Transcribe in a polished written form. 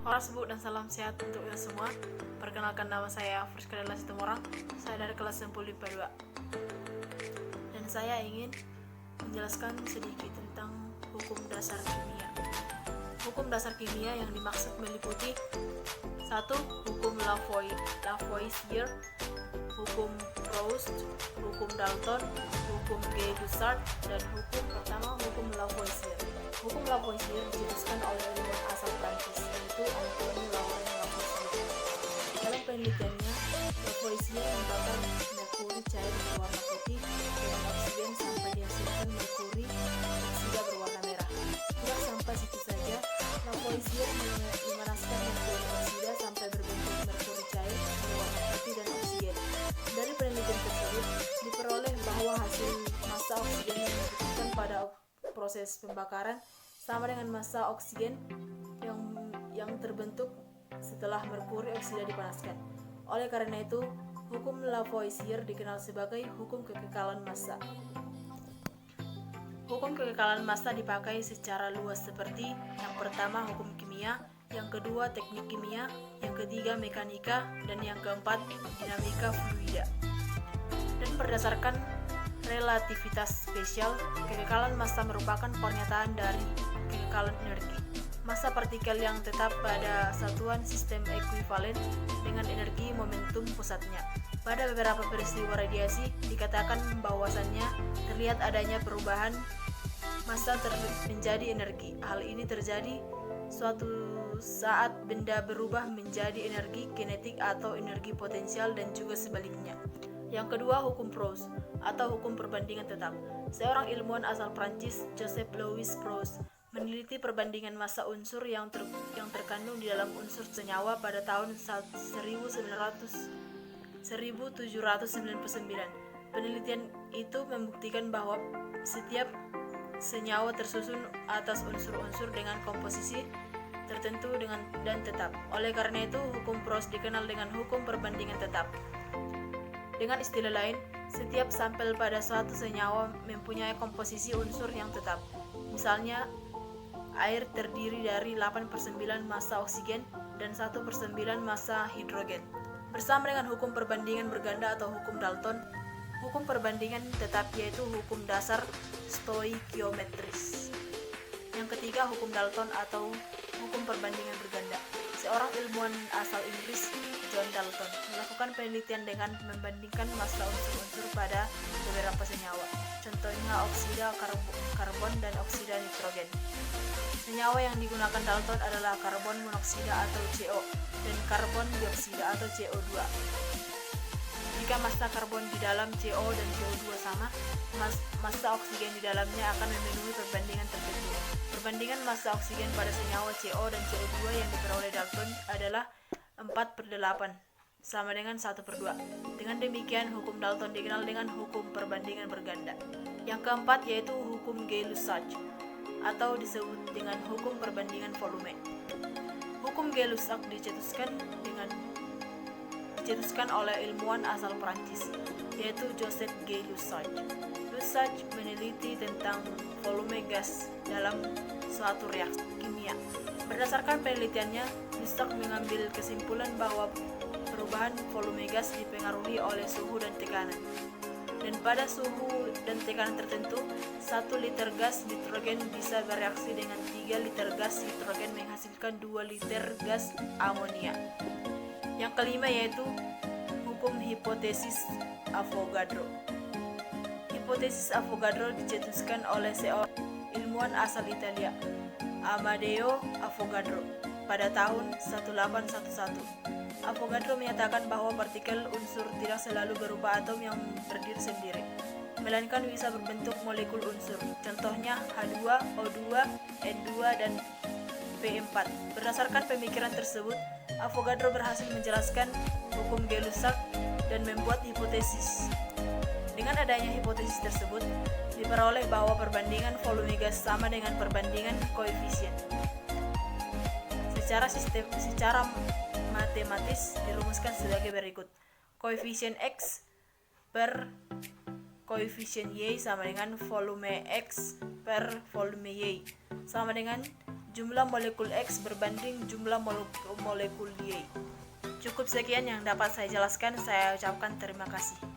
Horasbu dan salam sehat untuk kita semua. Perkenalkan, nama saya Friska Della Situmorang. Saya dari kelas 10 IPA 2. Dan saya ingin menjelaskan sedikit tentang hukum dasar kimia. Hukum dasar kimia yang dimaksud meliputi 1. Hukum Lavoisier, hukum Proust, hukum Dalton, hukum Gay-Lussac, dan hukum Lavoisier. Hukum Lavoisier dicetuskan oleh ilmuwan asal Prancis, yaitu Antoine Lavoisier. Dalam penelitiannya, Lavoisier membakar merkuri cair berwarna putih dengan oksigen sampai dihasilkan merkuri oksida berwarna merah. Tidak sampai situ saja, Lavoisier memanaskan merkuri oksida sampai berbentuk merkuri cair berwarna putih dan oksigen. Dari penelitian tersebut, diperoleh bahwa hasil massa oksigen yang dibutuhkan pada proses pembakaran sama dengan massa oksigen yang terbentuk setelah merkuri oksida dipanaskan. Oleh karena itu, hukum Lavoisier dikenal sebagai hukum kekekalan massa. Hukum kekekalan massa dipakai secara luas seperti yang pertama hukum kimia, yang kedua teknik kimia, yang ketiga mekanika, dan yang keempat dinamika fluida. Dan berdasarkan relativitas spesial, kekekalan massa merupakan pernyataan dari kekekalan energi. Massa partikel yang tetap pada satuan sistem ekuivalen dengan energi momentum pusatnya. Pada beberapa peristiwa radiasi, dikatakan bahwasannya terlihat adanya perubahan massa menjadi energi. Hal ini terjadi suatu saat benda berubah menjadi energi kinetik atau energi potensial dan juga sebaliknya. Yang kedua, hukum Proust atau hukum perbandingan tetap. Seorang ilmuwan asal Prancis, Joseph Louis Proust, meneliti perbandingan massa unsur yang terkandung di dalam unsur senyawa pada tahun 1799. Penelitian itu membuktikan bahwa setiap senyawa tersusun atas unsur-unsur dengan komposisi tertentu dan tetap. Oleh karena itu, hukum Proust dikenal dengan hukum perbandingan tetap. Dengan istilah lain, setiap sampel pada suatu senyawa mempunyai komposisi unsur yang tetap. Misalnya, air terdiri dari 8/9 massa oksigen dan 1/9 massa hidrogen. Bersama dengan hukum perbandingan berganda atau hukum Dalton, hukum perbandingan tetap yaitu hukum dasar stoikiometris. Yang ketiga, hukum Dalton atau hukum perbandingan berganda. Seorang ilmuwan asal Inggris, John Dalton, melakukan penelitian dengan membandingkan massa unsur-unsur pada beberapa senyawa, contohnya oksida karbon dan oksida nitrogen. Senyawa yang digunakan Dalton adalah karbon monoksida atau CO dan karbon dioksida atau CO2. Jika massa karbon di dalam CO dan CO2 sama, massa oksigen di dalamnya akan memenuhi perbandingan tertentu. Perbandingan massa oksigen pada senyawa CO dan CO2 yang diperoleh Dalton adalah 4/8 sama dengan 1/2. Dengan demikian, hukum Dalton dikenal dengan hukum perbandingan berganda. Yang keempat yaitu hukum Gay-Lussac atau disebut dengan hukum perbandingan volume. Hukum Gay-Lussac dicetuskan oleh ilmuwan asal Prancis, yaitu Joseph Gay-Lussac. Lussac meneliti tentang volume gas dalam suatu reaksi kimia. Berdasarkan penelitiannya, Lussac mengambil kesimpulan bahwa perubahan volume gas dipengaruhi oleh suhu dan tekanan. Dan pada suhu dan tekanan tertentu, 1 liter gas nitrogen bisa bereaksi dengan 3 liter gas hidrogen menghasilkan 2 liter gas amonia. Yang kelima yaitu hukum hipotesis Avogadro. Hipotesis Avogadro dicetuskan oleh seorang ilmuwan asal Italia, Amadeo Avogadro, pada tahun 1811. Avogadro menyatakan bahwa partikel unsur tidak selalu berupa atom yang berdiri sendiri, melainkan bisa berbentuk molekul unsur, contohnya H2, O2, N2, dan P4. Berdasarkan pemikiran tersebut, Avogadro berhasil menjelaskan hukum Gay-Lussac dan membuat hipotesis. Dengan adanya hipotesis tersebut, diperoleh bahwa perbandingan volume gas sama dengan perbandingan koefisien. Secara matematis dirumuskan sebagai berikut. Koefisien X per koefisien Y sama dengan volume X per volume Y sama dengan jumlah molekul X berbanding jumlah molekul Y. Cukup sekian yang dapat saya jelaskan, saya ucapkan terima kasih.